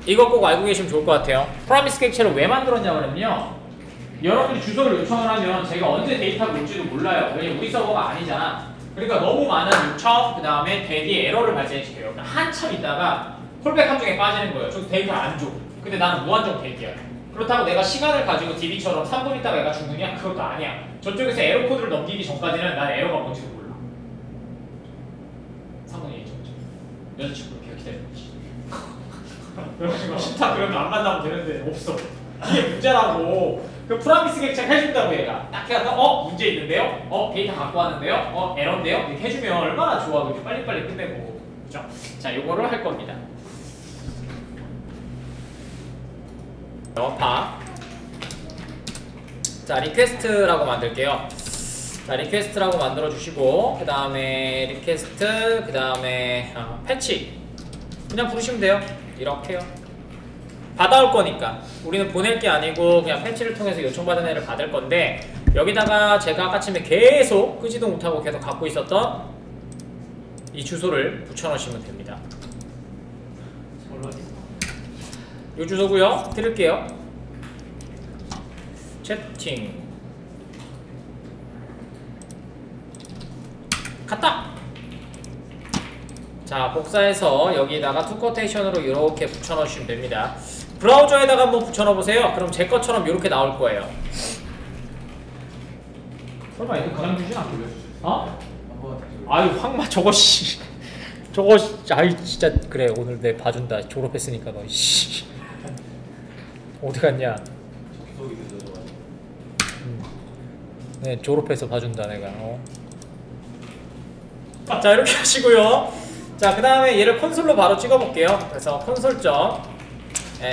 이거 꼭 알고 계시면 좋을 것 같아요. 프라미스 객체를 왜 만들었냐고 그러면요, 여러분이 주소를 요청을 하면 제가 언제 데이터가 올지도 몰라요. 왜냐면 우리 서버가 아니잖아. 그러니까 너무 많은 요청, 그 다음에 대기의 에러를 발생시켜요. 한참 있다가 콜백 함정에 빠지는 거예요. 저도 데이터를 안 줘. 근데 나는 무한정 대기야. 그렇다고 내가 시간을 가지고 DB처럼 3분 있다가 얘가 죽느냐? 그것도 아니야. 저쪽에서 에러 코드를 넘기기 전까지는 난 에러가 뭔지도 몰라. 3분이 있죠. 여자친구를 계속 기다리는 거지. 그래가지고 싫다 그러면 안 만나면 되는데 없어. 이게 문제라고. 그 프라미스 객체 해준다고 얘가 딱 해서 문제 있는데요? 데이터 갖고 왔는데요? 에러인데요? 이렇게 해주면 얼마나 좋아. 그렇게 빨리빨리 끝내고. 그죠? 자, 요거를 할 겁니다. 파. 자, 리퀘스트라고 만들게요. 자, 리퀘스트라고 만들어 주시고, 그 다음에 리퀘스트, 그 다음에 패치 그냥 부르시면 돼요. 이렇게요. 받아올 거니까 우리는 보낼 게 아니고 그냥 패치를 통해서 요청받은 애를 받을 건데, 여기다가 제가 아까쯤에 계속 끄지도 못하고 계속 갖고 있었던 이 주소를 붙여넣으시면 됩니다. 이 주소고요. 드릴게요. 채팅 갔다. 자, 복사해서 여기다가 투코테이션으로 이렇게 붙여넣으시면 됩니다. 브라우저에다가 한번 붙여넣어보세요. 그럼 제 것처럼 이렇게 나올 거예요. 설마 이거 그냥 주진 않고요? 아유, 황마 저거 씨. 저거 아이 진짜 그래. 오늘 내 봐준다. 졸업했으니까 너 씨. 어디 갔냐? 네, 졸업해서 봐준다 내가. 자, 이렇게 하시고요. 자, 그 다음에 얘를 콘솔로 바로 찍어볼게요. 그래서 콘솔.점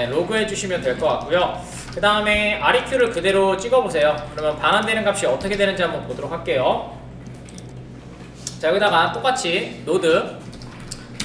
로그 해주시면 될 것 같고요. 그 다음에 REQ를 그대로 찍어보세요. 그러면 반환되는 값이 어떻게 되는지 한번 보도록 할게요. 자, 여기다가 똑같이 노드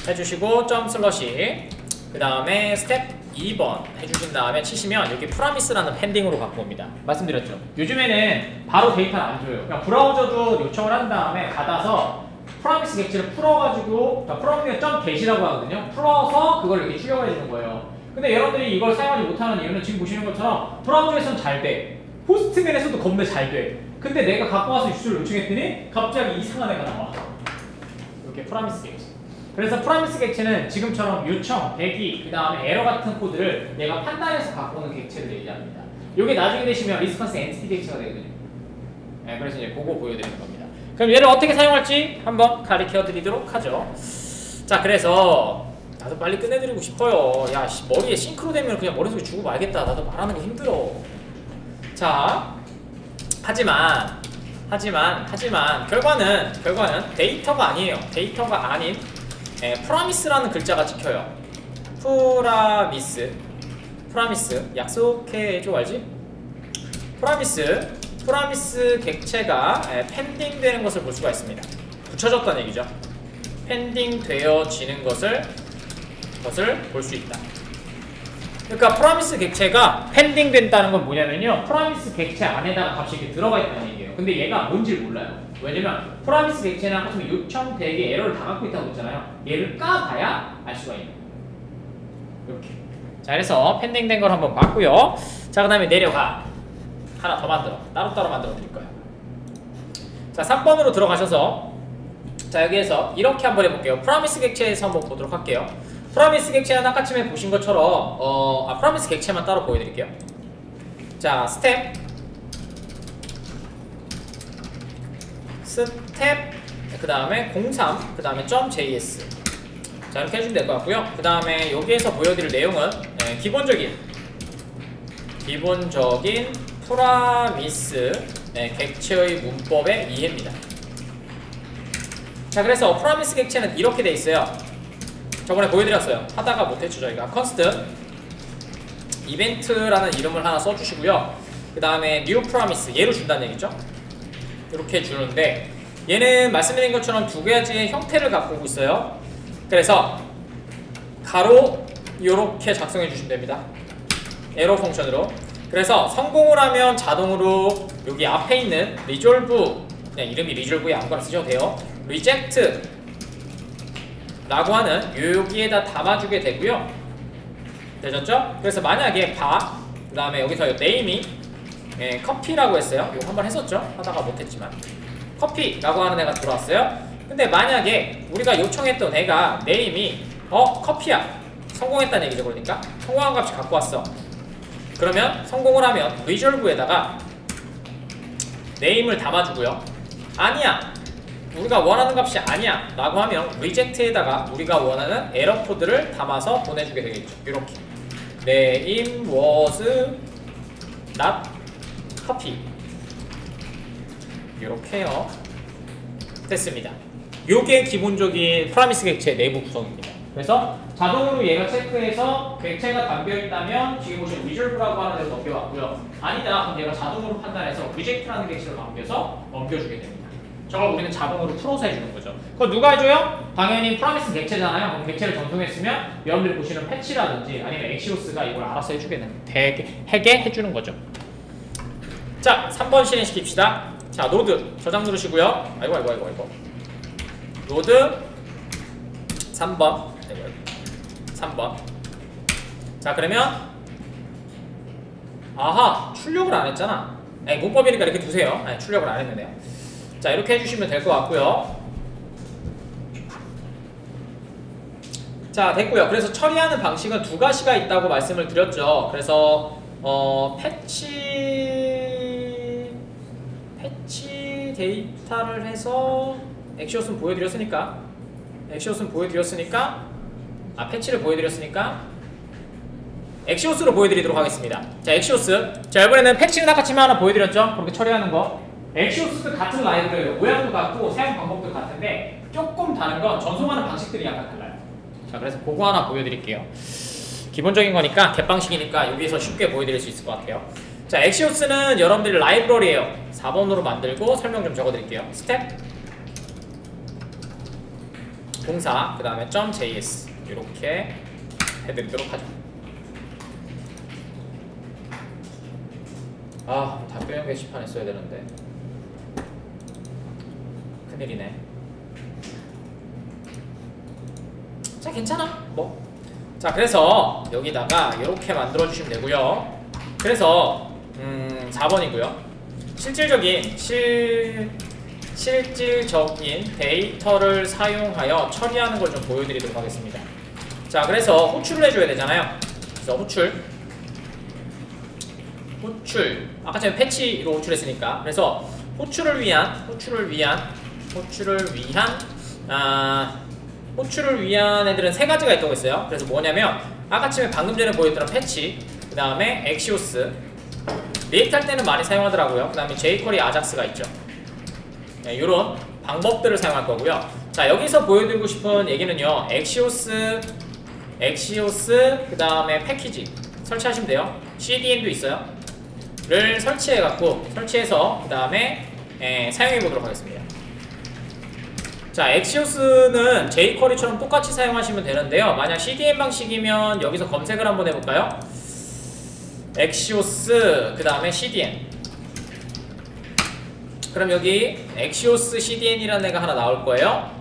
해주시고 점 슬러시, 그 다음에 스텝 2번 해주신 다음에 치시면 여기 프라미스라는 펜딩으로 갖고 옵니다. 말씀드렸죠. 요즘에는 바로 데이터를 안 줘요. 그러니까 브라우저도 요청을 한 다음에 받아서 프라미스 객체를 풀어가지고, 프로미가 점 get이라고 하거든요. 풀어서 그걸 이렇게 출력해 주는 거예요. 근데 여러분들이 이걸 사용하지 못하는 이유는 지금 보시는 것처럼 브라우저에서는 잘 돼. 포스트맨에서도 겁나 잘 돼. 근데 내가 갖고 와서 주소를 요청했더니 갑자기 이상한 애가 나와. 이렇게 프라미스 객체. 그래서 프라미스 객체는 지금처럼 요청, 대기, 그 다음에 에러 같은 코드를 내가 판단해서 갖고 오는 객체를 얘기합니다. 이게 나중에 되시면 리스폰스 엔티티 객체가 되거든요. 네, 그래서 이제 그거 보여드리는 겁니다. 그럼 얘를 어떻게 사용할지 한번 가르쳐 드리도록 하죠. 자, 그래서 나도 빨리 끝내드리고 싶어요. 야, 머리에 싱크로 되면 그냥 머릿속에 주고 말겠다. 나도 말하는 게 힘들어. 자, 하지만 결과는 데이터가 아니에요. 데이터가 아닌 프라미스라는 글자가 찍혀요. 프라미스 약속해줘 알지? 프라미스 객체가 펜딩 되는 것을 볼 수가 있습니다. 붙여졌다는 얘기죠. 펜딩 되어지는 것을 볼 수 있다. 그러니까 프라미스 객체가 펜딩 된다는 건 뭐냐면요, 프라미스 객체 안에다가 값이 이렇게 들어가 있다는 얘기예요. 근데 얘가 뭔지를 몰라요. 왜냐면 프라미스 객체는 아까 전에 요청, 대기, 에러를 다 갖고 있다고 했잖아요. 얘를 까봐야 알 수가 있는 거예요. 이렇게. 자, 그래서 펜딩 된 걸 한번 봤고요. 자, 그 다음에 내려가. 하나 더 따로따로 만들어 드릴 거예요. 자, 3번으로 들어가셔서, 자, 여기에서 이렇게 한번 해볼게요. 프라미스 객체에서 한번 보도록 할게요. 프라미스 객체는 아까쯤에 보신 것처럼 프라미스 객체만 따로 보여드릴게요. 자, 스텝, 그 다음에 03, 그 다음에 .js. 자, 이렇게 해주면 될 것 같고요. 그 다음에 여기에서 보여드릴 내용은 기본적인 프라미스 객체의 문법의 이해입니다. 자, 그래서 프라미스 객체는 이렇게 돼 있어요. 저번에 보여드렸어요. 하다가 못했죠 저희가. 컨스트 이벤트라는 이름을 하나 써주시고요. 그 다음에 new promise, 얘로 준다는 얘기죠. 이렇게 주는데 얘는 말씀드린 것처럼 두 가지의 형태를 갖고 오고 있어요. 그래서 가로 이렇게 작성해 주시면 됩니다. 에러 펑션으로. 그래서 성공을 하면 자동으로 여기 앞에 있는 resolve, 그냥 이름이 resolve에 아무거나 쓰셔도 돼요. reject 라고 하는 여기에다 담아주게 되고요. 되셨죠? 그래서 만약에 그 다음에 여기서 네임이 커피라고 했어요. 이거 한번 했었죠? 하다가 못했지만 커피라고 하는 애가 들어왔어요. 근데 만약에 우리가 요청했던 애가 네임이 커피야 성공했다는 얘기죠. 그러니까 성공한 값이 갖고 왔어. 그러면 성공을 하면 리졸브에다가 네임을 담아주고요. 아니야 우리가 원하는 값이 아니야 라고 하면 리젝트에다가 우리가 원하는 에러 코드를 담아서 보내주게 되겠죠. 이렇게 name was not copy 이렇게요. 됐습니다. 요게 기본적인 프라미스 객체 내부 구성입니다. 그래서 자동으로 얘가 체크해서 객체가 담겨있다면 지금 보시면 resolve라고 하는 데로 넘겨왔고요. 아니다 그럼 얘가 자동으로 판단해서 reject라는 객체로 넘겨주게 됩니다. 저걸 우리는 자동으로 풀어서 해주는 거죠. 그거 누가 해줘요? 당연히 프라미스 객체잖아요. 그럼 객체를 전송했으면 여러분들이 보시는 패치라든지 아니면 엑시오스가 이걸 알아서 해주게 해주는 거죠. 자, 3번 실행시킵시다. 자, 노드 저장 누르시고요. 아이고. 노드 3번. 3번. 자, 그러면 아하, 출력을 안 했잖아. 문법이니까 이렇게 두세요. 출력을 안 했는데요. 자, 이렇게 해주시면 될 것 같고요. 자, 됐고요. 그래서 처리하는 방식은 두 가지가 있다고 말씀을 드렸죠. 그래서 패치 데이터를 해서 엑시오스는 보여드렸으니까 패치를 보여드렸으니까 엑시오스로 보여드리도록 하겠습니다. 자, 엑시오스. 자, 이번에는 패치는 아까 치마 하나 보여드렸죠? 그렇게 처리하는 거. 엑시오스도 같은 라이브러리예요. 모양도 같고 사용 방법도 같은데 조금 다른 건 전송하는 방식들이 약간 달라요. 자, 그래서 그거 하나 보여드릴게요. 기본적인 거니까 갯방식이니까 여기서 쉽게 보여드릴 수 있을 것 같아요. 자, 엑시오스는 여러분들이 라이브러리예요. 4번으로 만들고 설명 좀 적어드릴게요. 스텝 동사 그 다음에 .js 이렇게 해드리도록 하죠. 답변형 게시판에 써야 되는데 큰일이네. 자, 괜찮아 뭐. 자, 그래서 여기다가 이렇게 만들어 주시면 되고요. 그래서 4번이고요 실질적인 데이터를 사용하여 처리하는 걸 좀 보여드리도록 하겠습니다. 자, 그래서 호출을 해줘야 되잖아요. 그래서 호출 아까 전에 패치로 호출했으니까 그래서 호출을 위한 애들은 세 가지가 있다고 했어요. 그래서 뭐냐면 아까 전에 방금 전에 보여드렸던 패치, 그 다음에 엑시오스, 리액트 할 때는 많이 사용하더라고요. 그 다음에 jQuery 아작스가 있죠. 네, 이런 방법들을 사용할 거고요. 자, 여기서 보여드리고 싶은 얘기는요, 엑시오스 그 다음에 패키지 설치하시면 돼요. CDN도 있어요. 를 설치해서 그 다음에 사용해 보도록 하겠습니다. 자, 엑시오스는 jQuery처럼 똑같이 사용하시면 되는데요. 만약 CDN 방식이면 여기서 검색을 한번 해볼까요? 엑시오스 그 다음에 CDN. 그럼 여기 엑시오스 CDN이라는 애가 하나 나올 거예요.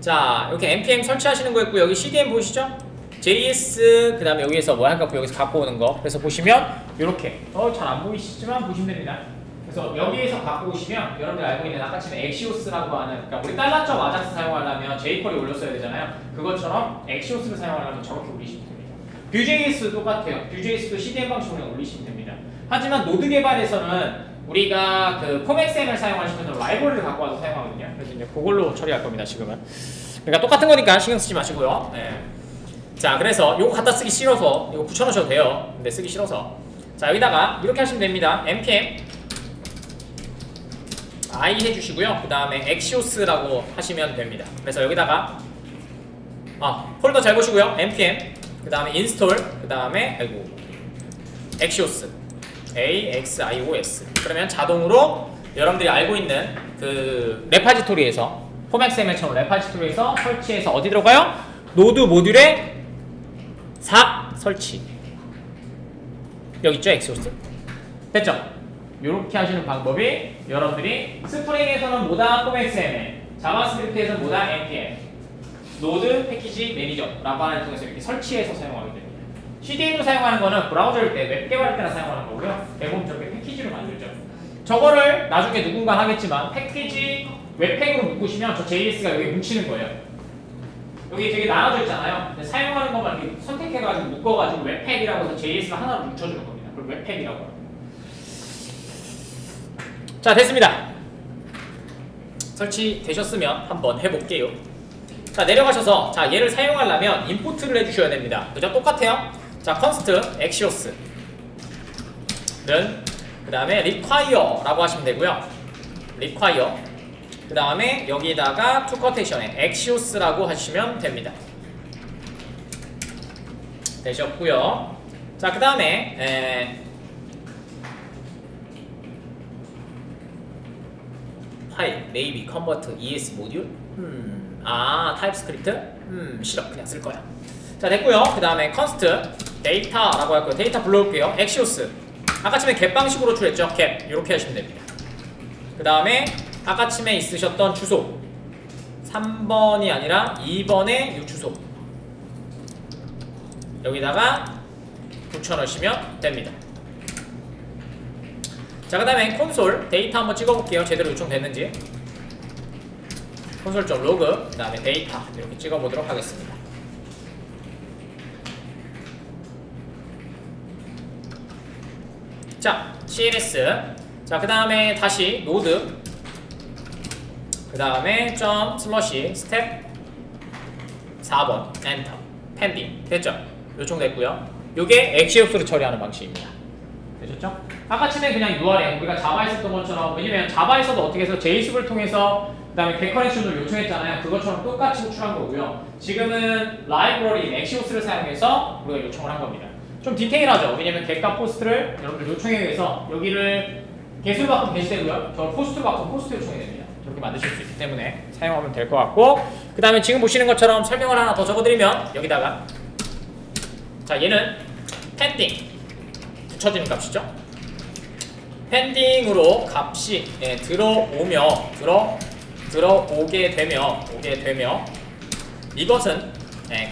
자, 이렇게 npm 설치하시는 거 있고 여기 CDN 보이시죠? JS 그 다음에 여기에서 뭐 할까 여기서 갖고 오는 거. 그래서 보시면 이렇게 잘 안 보이시지만 보시면 됩니다. 그래서 여기에서 갖고 오시면 여러분들 알고 있는 아까처럼 엑시오스라고 하는, 그러니까 우리 달러점 아작스 사용하려면 jQuery 올렸어야 되잖아요. 그것처럼 엑시오스를 사용하려면 저렇게 올리시면 됩니다. Vue.js 똑같아요. Vue.js도 CDN 방식으로 올리시면 됩니다. 하지만 노드 개발에서는 우리가 그 콤XML 사용하시면서 라이브러리를 갖고 와서 사용하거든요. 그래서 이제 그걸로 처리할 겁니다. 지금은. 그러니까 똑같은 거니까 신경 쓰지 마시고요. 네. 자, 그래서 이거 갖다 쓰기 싫어서 이거 붙여놓으셔도 돼요. 근데 쓰기 싫어서 자, 여기다가 이렇게 하시면 됩니다. npm i 해주시고요. 그 다음에 엑시오스라고 하시면 됩니다. 그래서 여기다가 폴더 잘 보시고요. npm 그 다음에 install 그 다음에 엑시오스 AXIOS. 그러면 자동으로 여러분들이 알고 있는 그 레파지토리에서 폼XML처럼 레파지토리에서 설치해서 어디 들어가요? 노드 모듈에 4 설치. 여기 있죠? 엑시오스. 됐죠? 이렇게 하시는 방법이 여러분들이 스프링에서는 뭐다? 폼XML, 자바스크립트에서는 뭐다? npm. 노드 패키지 매니저라고 하는 통해서 이렇게 설치해서 사용하게 됩니다. CDN으로 사용하는 거는 브라우저일 때, 웹 개발할 때나 사용하는 거고요. 대부분 저렇게 패키지로 만들죠. 저거를 나중에 누군가 하겠지만 패키지 웹팩으로 묶으시면 저 JS가 여기 뭉치는 거예요. 여기 되게 나눠져 있잖아요. 근데 사용하는 것만 이렇게 선택해가지고 묶어가지고 웹팩이라고 해서 JS가 하나로 뭉쳐주는 겁니다. 그걸 웹팩이라고 합니다. 자, 됐습니다. 설치되셨으면 한번 해볼게요. 자, 내려가셔서 자 얘를 사용하려면 임포트를 해주셔야 됩니다. 그죠? 똑같아요. 자, const axios는 그 다음에 require라고 하시면 되고요. require 그 다음에 여기다가 to quotation에 axios라고 하시면 됩니다. 되셨고요. 자, 그 다음에 파일 maybe convert es 모듈 타입스크립트 싫어, 그냥 쓸 거야. 자, 됐고요. 그 다음에 const data라고 할 거예요. 데이터 불러올게요. axios 아까쯤에 get 방식으로 출했죠. get 이렇게 하시면 됩니다. 그 다음에 아까쯤에 있으셨던 주소 3번이 아니라 2번의 유주소 여기다가 붙여넣으시면 됩니다. 자, 그 다음에 콘솔 데이터 한번 찍어볼게요. 제대로 요청됐는지. 콘솔.로그 그 다음에 데이터 이렇게 찍어보도록 하겠습니다. 자, CLS 자, 그 다음에 다시 노드 그 다음에 점 슬러시 스텝 4번 엔터 펜딩 됐죠? 요청됐고요. 요게 axios로 처리하는 방식입니다. 되셨죠? 아까쯤에 그냥 URL 우리가 자바에 썼던 것처럼, 왜냐면 자바에서도 어떻게 해서 JS를 통해서 그 다음에 get 커넥션을 요청했잖아요. 그것처럼 똑같이 호출한 거고요. 지금은 라이브러리 axios를 사용해서 우리가 요청을 한 겁니다. 좀 디테일하죠? 왜냐면 get과 post를 여러분들 요청에 의해서 여기를 get을 받고 get이 되고요. 저 post를 받고 post 요청이 됩니다. 저렇게 만드실 수 있기 때문에 사용하면 될 것 같고, 그 다음에 지금 보시는 것처럼 설명을 하나 더 적어드리면 여기다가 자, 얘는 펜딩 붙여지는 값이죠. 펜딩으로 값이 들어오게 되며 이것은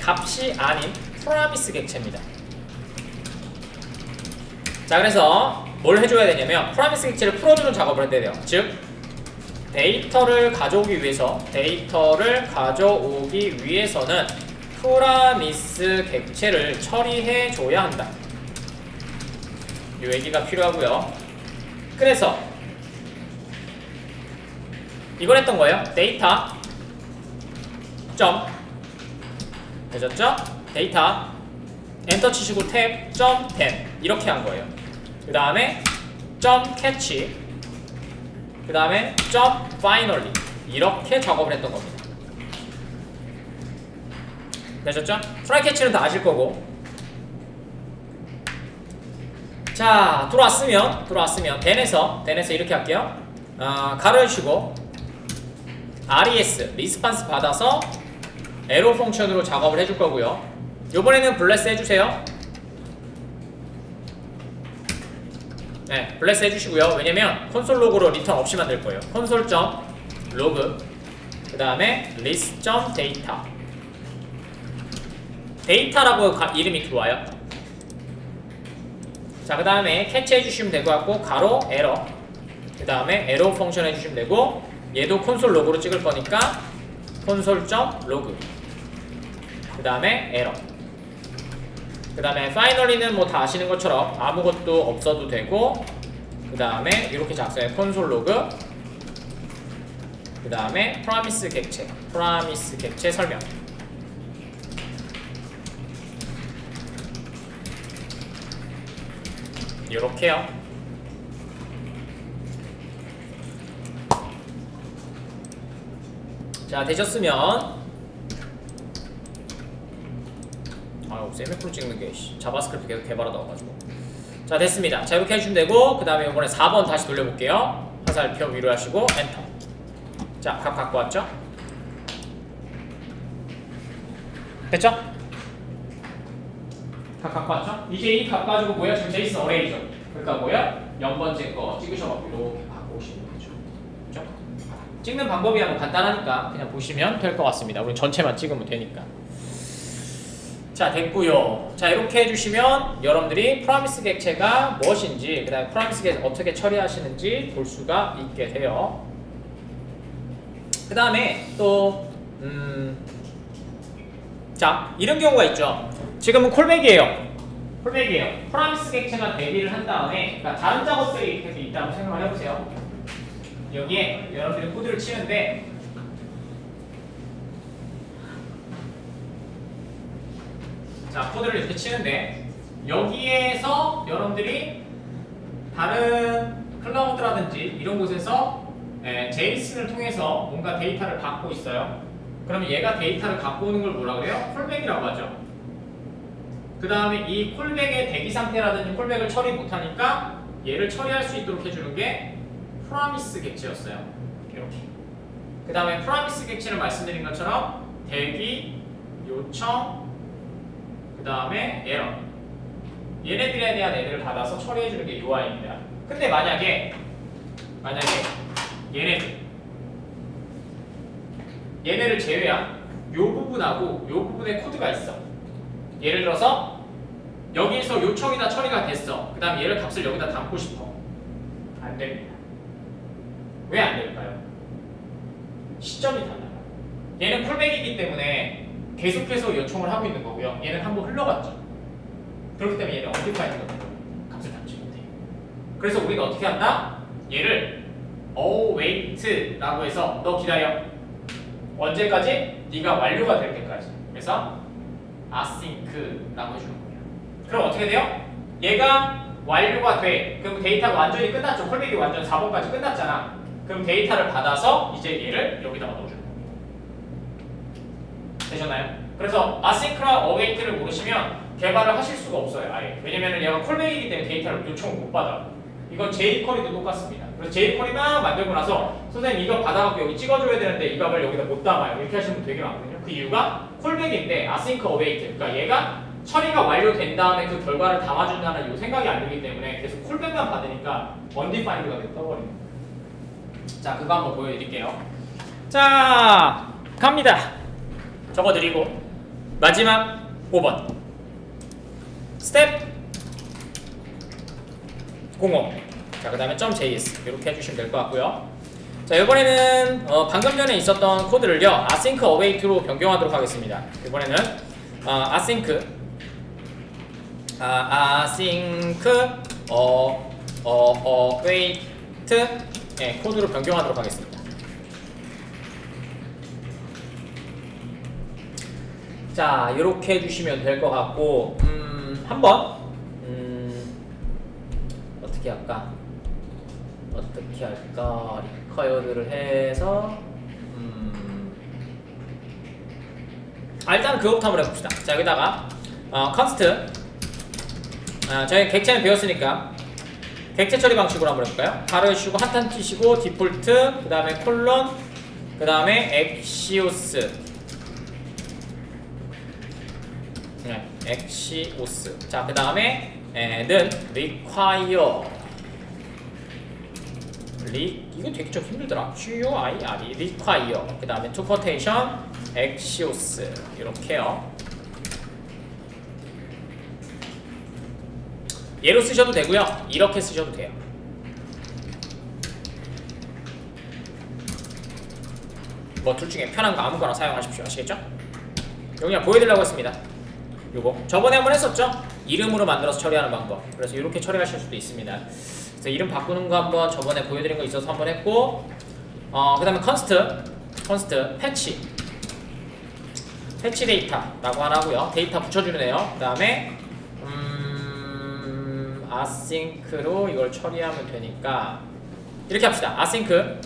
값이 아닌 프로미스 객체입니다. 자, 그래서 뭘 해줘야 되냐면 프로미스 객체를 풀어주는 작업을 해야 돼요. 즉 데이터를 가져오기 위해서는 프로미스 객체를 처리해 줘야 한다. 이 얘기가 필요하고요. 그래서 이걸 했던 거예요. 데이터 점 되셨죠? 데이터 엔터 치시고 탭 점 펜 이렇게 한 거예요. 그 다음에 점 캐치 그 다음에 점 파이널리 이렇게 작업을 했던 겁니다. 되셨죠? 트라이 캐치는 다 아실 거고. 자, 들어왔으면 den에서 이렇게 할게요. 가로해주시고 res 리스판스 받아서 에러 펑션으로 작업을 해줄 거고요. 요번에는 블레스 해주세요. 네, 블레스 해주시고요. 왜냐면 콘솔 로그로 리턴 없이 만들 거예요. 콘솔.로그 그 다음에 list.data 데이터라고 이름이 들어와요. 자, 그 다음에 캐치 해주시면 될 것 같고 가로 에러 그 다음에 에러 펑션 해주시면 되고, 얘도 콘솔 로그로 찍을 거니까 콘솔.로그 그 다음에 에러 그 다음에 파이널리는 뭐 다 아시는 것처럼 아무것도 없어도 되고, 그 다음에 이렇게 작성해 콘솔 로그 그 다음에 프로미스 객체 설명 요렇게요. 자, 되셨으면 세미콜 찍는 게 자바스크립트 계속 개발하다 와가지고. 자, 됐습니다. 자, 이렇게 해주시면 되고, 그 다음에 이번에 4번 다시 돌려볼게요. 화살표 위로 하시고 엔터. 자, 값 갖고 왔죠? 됐죠? 값 갖고 왔죠? 이제 이 값 가지고 뭐야? 지금 제이슨 어레이죠. 그러니까 뭐야? 0번째 거 찍으셔가지고 이렇게 갖고 오시면 되죠. 그죠? 찍는 방법이 뭐 간단하니까 그냥 보시면 될 것 같습니다. 우리 전체만 찍으면 되니까. 자, 됐고요. 자, 이렇게 해주시면 여러분들이 프로미스 객체가 무엇인지, 그 다음에 프로미스 객체 어떻게 처리하시는지 볼 수가 있게 돼요. 그 다음에 또 자, 이런 경우가 있죠. 지금은 콜백이에요. 콜백이에요. 프로미스 객체가 대비를 한 다음에, 그러니까 다른 작업들이 계속 있다고 생각을 해보세요. 여기에 여러분들이 코드를 치는데, 자, 코드를 이렇게 치는데, 여기에서 여러분들이 다른 클라우드라든지 이런 곳에서 제이슨을 통해서 뭔가 데이터를 갖고 있어요. 그러면 얘가 데이터를 갖고 오는 걸 뭐라 그래요? 콜백이라고 하죠. 그 다음에 이 콜백의 대기 상태라든지 콜백을 처리 못하니까 얘를 처리할 수 있도록 해주는 게 프로미스 객체였어요. 이렇게. 그 다음에 프로미스 객체를 말씀드린 것처럼 대기, 요청, 그 다음에 에러. 얘네들에 대한 애들을 받아서 처리해주는 게 UI입니다. 근데 만약에 얘네를 제외한 요 부분하고 요 부분에 코드가 있어. 예를 들어서 여기서 요청이나 처리가 됐어. 그 다음에 얘를 값을 여기다 담고 싶어. 안 됩니다. 왜 안 될까요? 시점이 달라요. 얘는 콜백이기 때문에 계속해서 요청을 하고 있는 거고요. 얘는 한번 흘러갔죠. 그렇기 때문에 얘는 언디파인드 값을 담지 못해. 그래서 우리가 어떻게 한다? 얘를 await라고 해서 너 기다려. 언제까지? 네가 완료가 될 때까지. 그래서 async라고 해주는 거예요. 그럼 어떻게 돼요? 얘가 완료가 돼. 그럼 데이터가 완전히 끝났죠. 콜백이 완전 4번까지 끝났잖아. 그럼 데이터를 받아서 이제 얘를 여기다가 넣어주는 거예요. 되셨나요? 그래서 async랑 await를 모르시면 개발을 하실 수가 없어요. 아예. 왜냐면은 얘가 콜백이기 때문에 데이터를 요청을 못 받아. 이건 jQuery도 똑같습니다. 그래서 jQuery 막 만들고 나서 선생님 이거 받아갖고 여기 찍어줘야 되는데 이 값을 여기다 못 담아요. 이렇게 하시는 분 되게 많거든요. 그 이유가 콜백인데 async await. 그러니까 얘가 처리가 완료된 다음에 그 결과를 담아준다는 이 생각이 안 들기 때문에 계속 콜백만 받으니까 undefined가 되고 떠버립니다. 자, 그거 한번 보여드릴게요. 자, 갑니다. 적어드리고 마지막 5번 스텝 05. 자, 그 다음에 .js 이렇게 해주시면 될 것 같고요. 자, 이번에는 방금 전에 있었던 코드를요 async await로 변경하도록 하겠습니다. 이번에는 async await 코드로 변경하도록 하겠습니다. 자, 이렇게 해주시면 될 것 같고 한번 어떻게 할까? 리쿼어드를 해서 일단 그것부터 한번 해봅시다. 자, 여기다가 const 저희 객체는 배웠으니까 객체 처리 방식으로 한번 해볼까요? 가로 해주시고 한탄 치시고 디폴트 그 다음에 콜론 그 다음에 엑시오스 엑시오스. 자, 그 다음에 는 require 이거 되게 좀 힘들더라. QUIRE require 그 다음에 to quotation 엑시오스 이렇게요. 얘로 쓰셔도 되고요. 이렇게 쓰셔도 돼요. 뭐 둘 중에 편한 거 아무거나 사용하십시오. 아시겠죠? 여기 그냥 보여드리려고 했습니다. 요거 저번에 한번 했었죠? 이름으로 만들어서 처리하는 방법. 그래서 이렇게 처리하실 수도 있습니다. 그래서 이름 바꾸는 거 한번 저번에 보여드린 거 있어서 한번 했고 그 다음에 const 패치 데이터라고 하나 하고요. 데이터 붙여주는 애요. 그 다음에 async로 이걸 처리하면 되니까 이렇게 합시다. async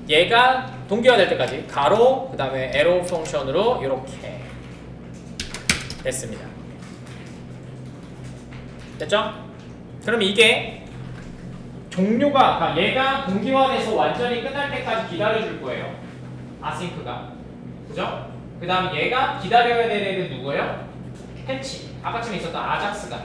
얘가 동기화될 때까지 가로 그 다음에 arrow 펑션으로 이렇게 됐습니다. 됐죠? 그럼 이게 종료가 그러니까 얘가 동기화돼서 완전히 끝날 때까지 기다려줄 거예요. async가 그죠? 그 다음 얘가 기다려야 될 애는 누구예요? 패치 아까쯤에 있었던 아작스가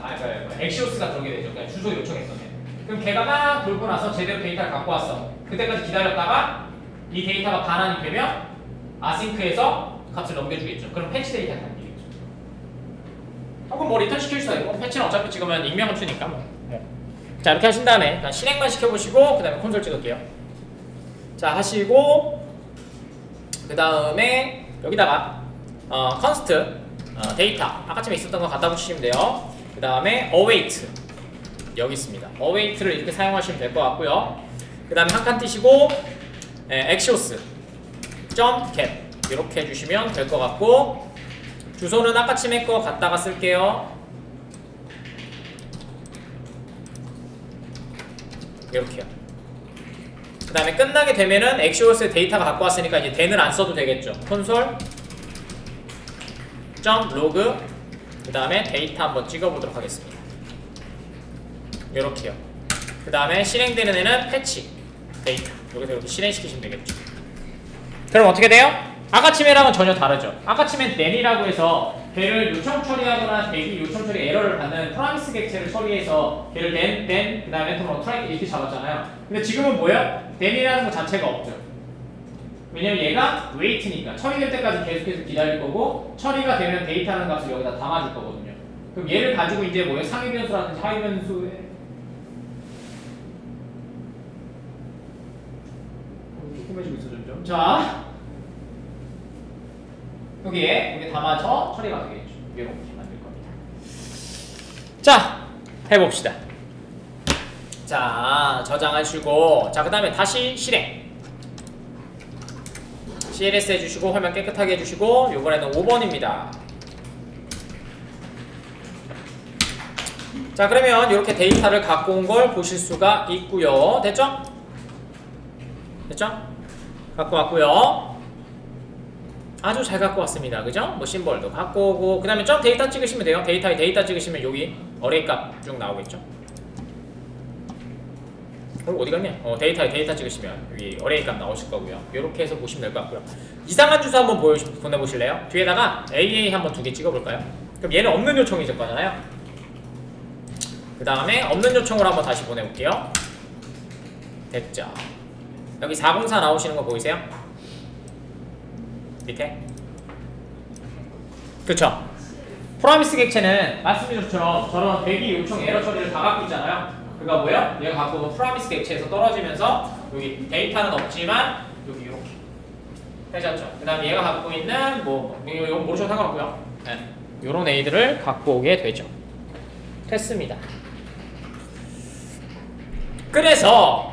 엑시오스가 들어오게 되죠. 그러니까 주소 요청했던 애. 그럼 걔가 막 돌고 나서 제대로 데이터를 갖고 왔어. 그때까지 기다렸다가 이 데이터가 반환이 되면 아싱크에서 값을 넘겨주겠죠. 그럼 패치 데이터가 담기겠죠. 혹은 뭐 리턴 시킬 수도 있고 패치는 어차피 지금은 익명함수니까 뭐. 자 이렇게 하신 다음에 실행만 시켜보시고 그 다음에 콘솔 찍을게요. 자 하시고 그 다음에 여기다가 const 데이터 아까쯤에 있었던 거 갖다 붙이시면 돼요. 그 다음에 await 여기 있습니다. await를 이렇게 사용하시면 될 것 같고요. 그 다음에 한 칸 띄시고 axios .get 이렇게 해주시면 될 것 같고 주소는 아까쯤에 거 갖다가 쓸게요. 이렇게요. 그 다음에 끝나게 되면은 axios의 데이터가 갖고 왔으니까 이제 then을 안 써도 되겠죠. console .log 그 다음에 데이터 한번 찍어보도록 하겠습니다. 이렇게요. 그 다음에 실행되는 애는 패치 데이터 여기서 이렇게 실행시키시면 되겠죠. 그럼 어떻게 돼요? 아까침에랑은 전혀 다르죠. 아까침엔 then이라고 해서 걔를 요청 처리하거나 대기 요청 처리 에러를 받는 프라미스 객체를 처리해서 걔를 then 그 다음에 try 이렇게 잡았잖아요. 근데 지금은 뭐예요? then이라는 것 자체가 없죠. 왜냐면 얘가 wait니까 처리될 때까지 계속해서 기다릴 거고 처리가 되면 데이터라는 값을 여기다 담아줄 거거든요. 그럼 얘를 가지고 이제 뭐예요? 상위 변수라든지 하위 변수에 조금해지고 있어 점점. 자 여기에 담아서 처리가 되겠죠. 이렇게 만들 겁니다. 자 해봅시다. 자 저장하시고 자 그 다음에 다시 실행 CLS 해주시고 화면 깨끗하게 해주시고 이번에는 5번입니다. 자 그러면 이렇게 데이터를 갖고 온 걸 보실 수가 있고요. 됐죠? 됐죠? 갖고 왔고요. 아주 잘 갖고 왔습니다. 그죠? 뭐 심벌도 갖고 오고 그 다음에 점 데이터 찍으시면 돼요. 데이터에 데이터 찍으시면 여기 어레이 값 쭉 나오겠죠? 어디 갔냐? 데이터에 데이터 찍으시면 여기 어레이 값 나오실 거고요. 이렇게 해서 보시면 될 것 같고요. 이상한 주소 한번 보내보실래요? 뒤에다가 AA 한번 2개 찍어볼까요? 그럼 얘는 없는 요청이 있을 거잖아요. 그 다음에 없는 요청으로 한번 다시 보내볼게요. 됐죠? 여기 404 나오시는 거 보이세요? 밑에? 그쵸? 프로미스 객체는 말씀드린 것처럼 저런 대기 요청 에러 처리를 다 갖고 있잖아요. 그가 뭐예요? 얘가 갖고 온 프로미스 객체에서 떨어지면서 여기 데이터는 없지만 여기 이렇게 되셨죠? 그 다음에 얘가 갖고 있는 이건 모르셔도 상관없고요. 네. 요런 애들을 갖고 오게 되죠. 됐습니다. 그래서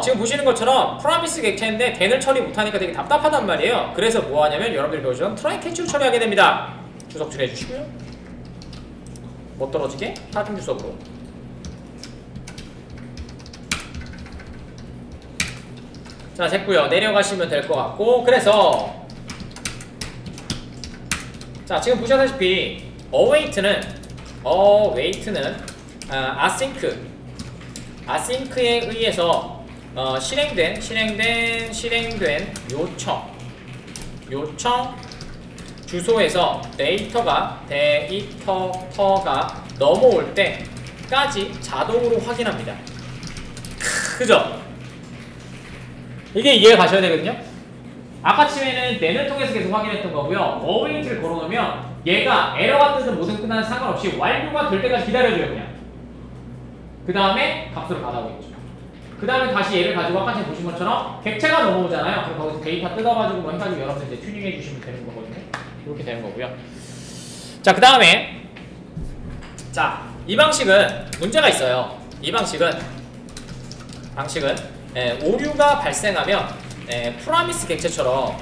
지금 보시는 것처럼 프로미스 객체인데 then을 처리 못하니까 되게 답답하단 말이에요. 그래서 뭐 하냐면 여러분들이 배우시던 try catch를 처리하게 됩니다. 주석 해주시고요. 못 떨어지게 하등 주석으로. 자 됐고요. 내려가시면 될 것 같고 그래서 자 지금 보시다시피 await는 async에 의해서 실행된 요청 주소에서 데이터가 넘어올 때까지 자동으로 확인합니다. 그죠? 이게 이해가 가셔야 되거든요. 아까쯤에는 then을 통해서 계속 확인했던 거고요. await를 걸어놓으면 얘가 에러가 뜨든 뭐든 끝나는 상관없이 완료가 될 때까지 기다려줘요. 그냥 그 다음에 값으로 받아오겠죠. 그 다음에 다시 얘를 가지고 아까 전에 보신 것처럼 객체가 넘어오잖아요. 그럼 거기서 데이터 뜯어가지고 뭐 해가지고 여러분들 이제 튜닝해 주시면 되는 거거든요. 이렇게 되는 거고요. 자, 그 다음에 이 방식은 문제가 있어요. 이 방식은 오류가 발생하면 프라미스 객체처럼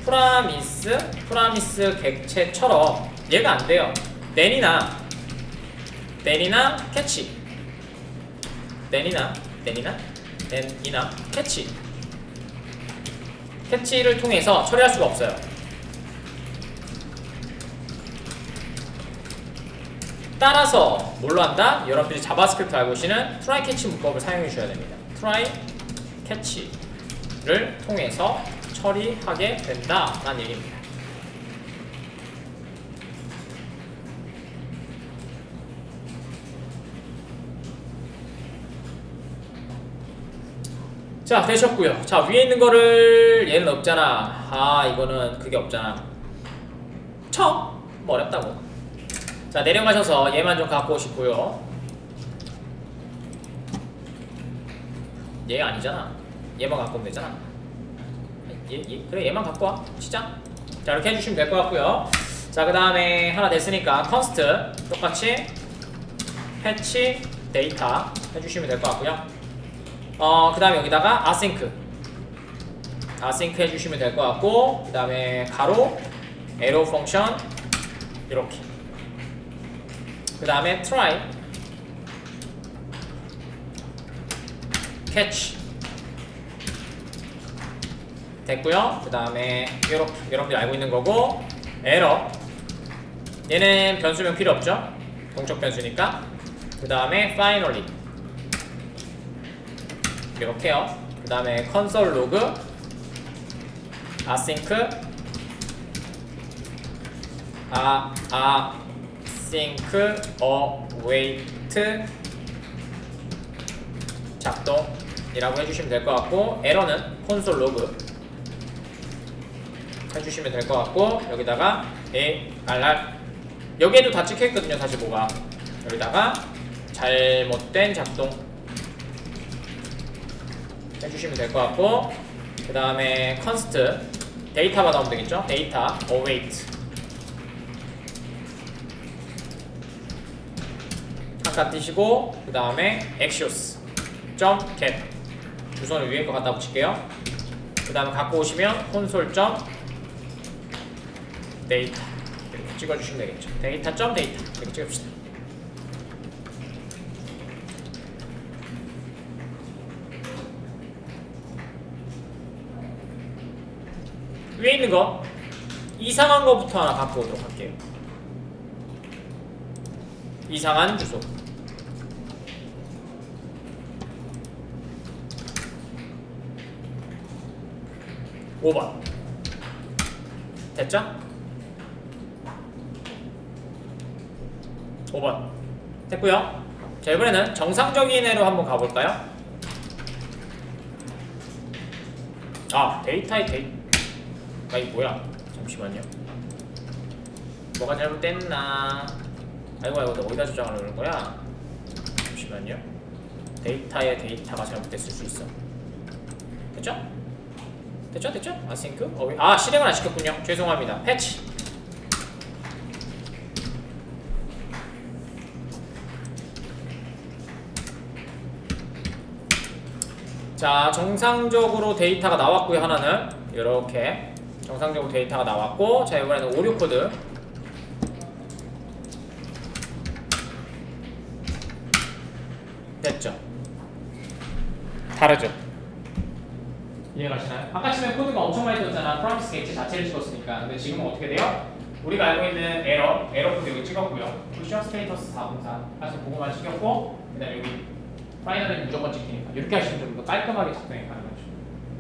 프라미스 객체처럼 얘가 안 돼요. then이나 캐치를 통해서 처리할 수가 없어요. 따라서 뭘로 한다? 여러분들이 자바스크립트 알고 계시는 try catch 문법을 사용해 주셔야 됩니다. try catch를 통해서 처리하게 된다라는 얘기입니다. 자, 되셨고요. 자, 위에 있는 거를 얘는 없잖아. 아, 이거는 그게 없잖아. 뭐 어렵다고. 자, 내려가셔서 얘만 좀 갖고 오시고요. 얘 아니잖아. 얘만 갖고 오면 되잖아. 그래, 얘만 갖고 와. 시작. 자, 이렇게 해주시면 될 것 같고요. 자, 그 다음에 하나 됐으니까 컨스트 똑같이 패치 데이터 해주시면 될 것 같고요. 그 다음에 여기다가 아싱크 해주시면 될 것 같고, 그 다음에 가로 에로 펑션 이렇게, 그 다음에 try catch 됐고요. 그 다음에 이렇게 여러분들이 알고 있는 거고, 에러 얘는 변수명 필요 없죠. 동적 변수니까. 그 다음에 finally 이렇게요. 그 다음에 console log async await 작동이라고 해주시면 될 것 같고, 에러는 console log 해주시면 될 것 같고, 여기다가 ARR 여기에도 다 찍혀있거든요. 사실 뭐가 여기다가 잘못된 작동 해주시면 될 것 같고, 그 다음에 const 데이터가 나오면 되겠죠. 데이터 await 잠깐 띄시고, 그 다음에 axios get 주소는 위에 거 갖다 붙일게요. 그 다음에 갖고 오시면 console 데이터 이렇게 찍어주시면 되겠죠. 데이터 이렇게 찍읍시다. 위에 있는 거 이상한 거부터 하나 갖고 오도록 할게요. 이상한 주소. (5번) 됐죠? 5번 됐고요. 자, 이번에는 정상적인 애로 한번 가볼까요? 데이터의 이게 뭐야? 잠시만요. 뭐가 잘못됐나? 아이고 너 어디다 저장을 하는 거야? 잠시만요. 데이터의 데이터가 잘못됐을 수 있어. 됐죠? 아싱크? 실행을 안 시켰군요. 죄송합니다. 패치. 자, 정상적으로 데이터가 나왔고요. 하나는 이렇게 정상적으로 데이터가 나왔고, 자, 이번에는 오류 코드 됐죠? 다르죠? 이해가시나요? 아까 처음에 코드가 엄청 많이 떴잖아. 프로미스 게이트 자체를 찍었으니까. 근데 지금은 어떻게 돼요? 우리가 알고 있는 에러 코드 여기 찍었고요. 푸셔 스테이터스 404 사실 그거만 찍었고, 그 다음에 여기 파이널은 무조건 찍히니까 이렇게 하시면 좀 더 깔끔하게 작동이 가능하죠.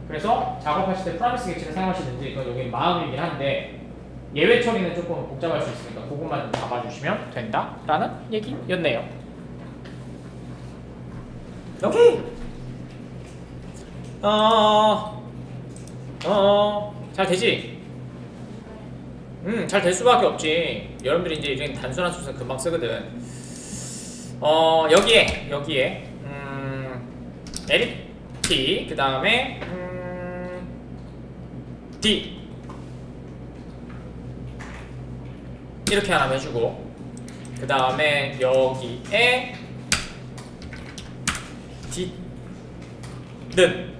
그래서 작업하실 때 프로미스 게이트를 사용하시든지, 이건 여기 마음이긴 한데 예외 처리는 조금 복잡할 수 있으니까 그것만 좀 잡아주시면 된다라는 얘기였네요. 오케이. 잘 되지? 잘 될 수밖에 없지. 여러분들이 이제 이런 단순한 수는 금방 쓰거든. 여기에 LT 그 다음에 D 이렇게 하나 해주고, 그 다음에 여기에 D는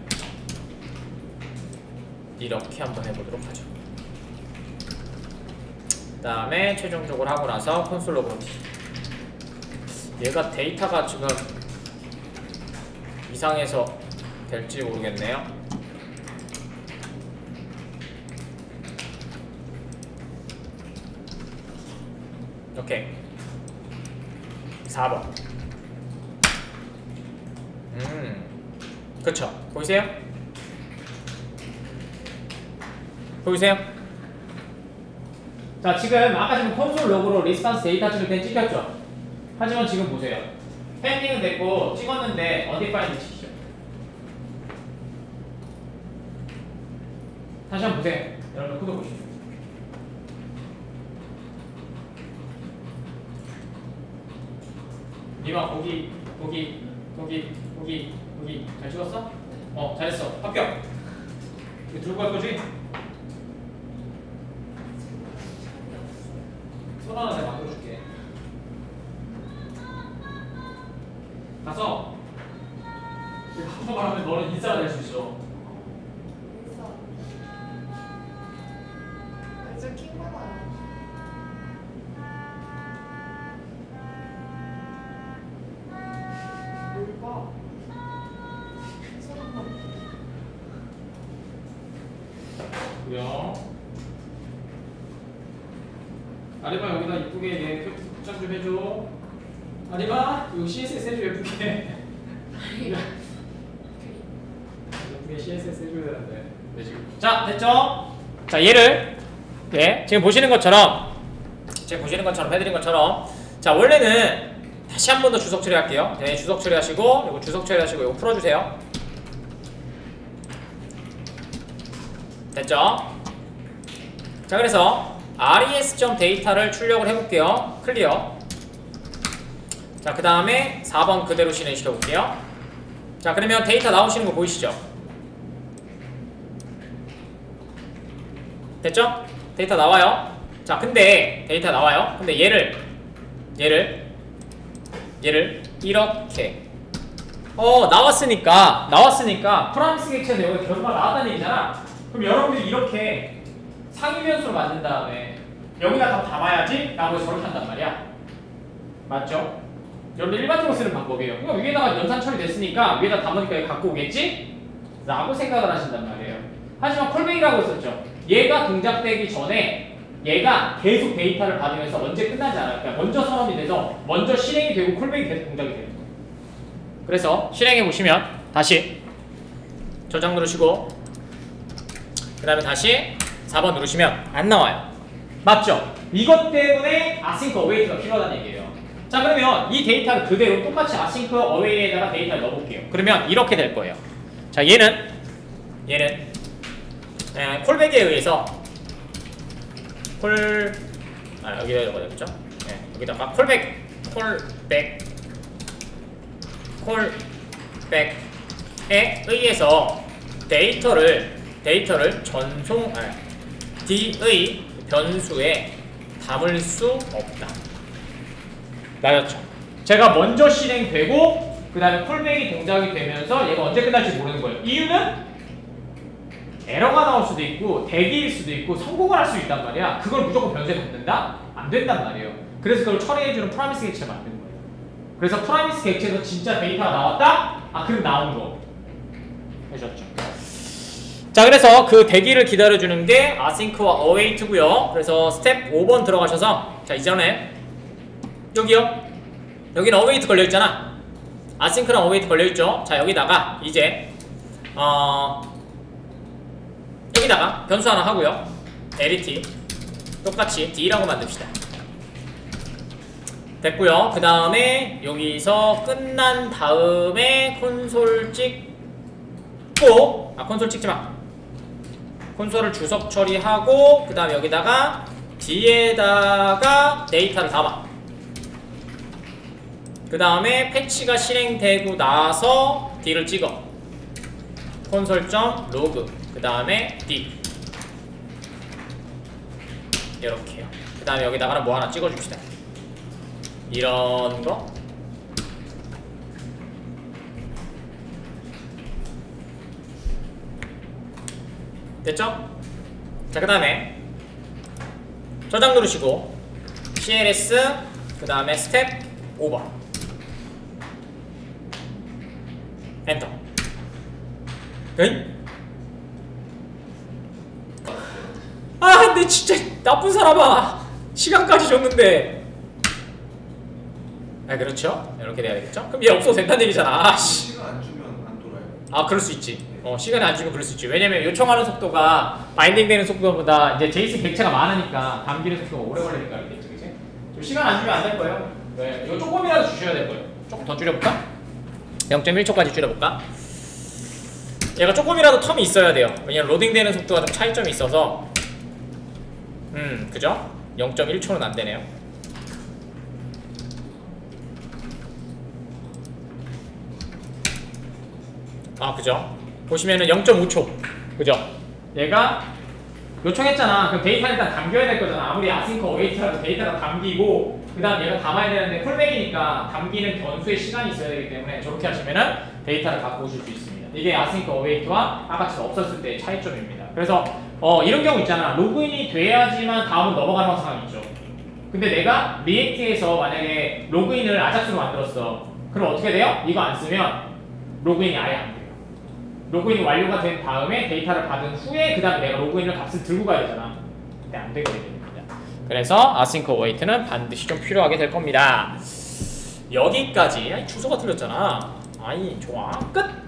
이렇게 한번 해보도록 하죠. 그 다음에 최종적으로 하고 나서 콘솔 로그 얘가 데이터가 지금 이상해서 될지 모르겠네요. 오케이. 4번. 그쵸. 보이세요? 자, 지금 아까 지금 콘솔 로그로 리스판스 데이터 찍을 때 찍혔죠? 하지만 지금 보세요. 펜딩은 됐고 찍었는데 undefined 찍히죠? 다시 한번 보세요. 여러분 코드 보시죠. 니마 거기 잘 찍었어? 잘했어. 합격. 이거 들고 갈 거지? 손 하나 내가 만들어줄게. 가서 이거 한번 말하면 너는 인싸가 될 수 있어. 완전 킹받아요. 뭘 봐? 손 한 번. 그래요. 아리바 여기다 이쁘게 얘 복장 좀 해줘. 아리바 이거 CSS 해줘 예쁘게. 예쁘게 CSS 해줘야 되는데. 네, 지금. 자 됐죠? 자 얘를 지금 보시는 것처럼 해드린 것처럼 자 원래는 다시 한 번 더 주석 처리할게요. 네, 주석 처리하시고 이거 주석 처리하시고 이거 풀어주세요. 됐죠? 자 그래서 res 데이터를 출력을 해볼게요. 클리어. 자 그 다음에 4번 그대로 실행시켜볼게요. 자 그러면 데이터 나오시는 거 보이시죠? 됐죠? 데이터 나와요. 자 근데 데이터 나와요. 근데 얘를 이렇게 나왔으니까 프라미스 객체에서 여기 결과가 나왔다는 얘기잖아. 그럼 여러분들이 이렇게 상위 변수로 만든 다음에 여기다 다 담아야지 라고 해서 저렇게 한단 말이야. 맞죠? 여러분들 일반적으로 쓰는 방법이에요. 그러니까 위에다가 연산 처리됐으니까 위에다 담으니까 얘 갖고 오겠지? 라고 생각을 하신단 말이에요. 하지만 콜백이라고 했었죠. 얘가 동작되기 전에 얘가 계속 데이터를 받으면서 언제 끝나지 않아요. 그러니까 먼저 선언이 돼서 먼저 실행이 되고 콜백이 계속 동작이 되는 거예요. 그래서 실행해 보시면 다시 저장 누르시고 그 다음에 다시 4번 누르시면 안 나와요. 맞죠? 이것 때문에 async await가 필요하다는 얘기예요. 자 그러면 이 데이터를 그대로 똑같이 async await에다가 데이터를 넣어볼게요. 그러면 이렇게 될 거예요. 자 얘는 콜백에 의해서 여기다 적어야 되겠죠? 여기다가 콜백에 의해서 데이터를 전송 D의 변수에 담을 수 없다. 맞았죠? 제가 먼저 실행되고 그 다음에 콜백이 동작이 되면서 얘가 언제 끝날지 모르는 거예요. 이유는 에러가 나올 수도 있고 대기일 수도 있고 성공을 할 수 있단 말이야. 그걸 무조건 변수에 담는다? 안 된단 말이에요. 그래서 그걸 처리해주는 프라미스 객체를 만든 거예요. 그래서 프라미스 객체에서 진짜 데이터가 나왔다? 그럼 나온 거 해줬죠. 자 그래서 그 대기를 기다려주는 게 async와 await고요. 그래서 스텝 5번 들어가셔서 자 이전에 여기요. 여기는 await 걸려있잖아. async랑 await 걸려있죠. 자 여기다가 이제 여기다가 변수 하나 하고요. lit 똑같이 d라고 만듭시다. 됐고요. 그 다음에 여기서 끝난 다음에 콘솔 찍고 콘솔 찍지마. 콘솔을 주석 처리하고 그 다음에 여기다가 D에다가 데이터를 담아. 그 다음에 패치가 실행되고 나서 D를 찍어. 콘솔.log 그 다음에 D 이렇게요. 그 다음에 여기다가 뭐 하나 찍어줍시다. 이런 거 됐죠? 자 그 다음에 저장 누르시고 CLS 그 다음에 스텝 5번 엔터. 에이? 근데 진짜 나쁜 사람아. 시간까지 줬는데. 그렇죠? 이렇게 돼야 되겠죠? 그럼 얘 없어도 된다는 얘기잖아. 시간 안 주면 안 돌아요. 그럴 수 있지. 시간이 안 주면 그럴 수 있지. 왜냐면 요청하는 속도가 바인딩 되는 속도보다 이제 제이슨 객체가 많으니까 담기는 속도가 오래 걸리니까 그렇겠지, 그치? 좀 시간 안 주면 안 될 거예요. 네, 이거 조금이라도 주셔야 될 거예요. 조금 더 줄여볼까? 0.1초까지 줄여볼까? 얘가 조금이라도 텀이 있어야 돼요. 왜냐면 로딩되는 속도가 좀 차이점이 있어서. 그죠? 0.1초는 안 되네요. 아, 그죠? 보시면은 0.5초. 그죠? 얘가 요청했잖아. 그럼 데이터 일단 담겨야 될 거잖아. 아무리 아싱크 어웨이트라도 데이터가 담기고, 그 다음 얘가 담아야 되는데 콜백이니까 담기는 변수의 시간이 있어야 되기 때문에 저렇게 하시면은 데이터를 갖고 오실 수 있습니다. 이게 아싱크 어웨이트와 아까처럼 없었을 때의 차이점입니다. 그래서 이런 경우 있잖아. 로그인이 돼야지만 다음은 넘어가는 상황이 있죠. 근데 내가 리액트에서 만약에 로그인을 아작스로 만들었어. 그럼 어떻게 돼요? 이거 안 쓰면 로그인이 아예 안 돼요. 로그인이 완료가 된 다음에 데이터를 받은 후에 그 다음에 내가 로그인을 값을 들고 가야 되잖아. 근데 안 되게 됩니다. 그래서 async await는 반드시 좀 필요하게 될 겁니다. 여기까지. 아니, 주소가 틀렸잖아. 아이, 좋아. 끝!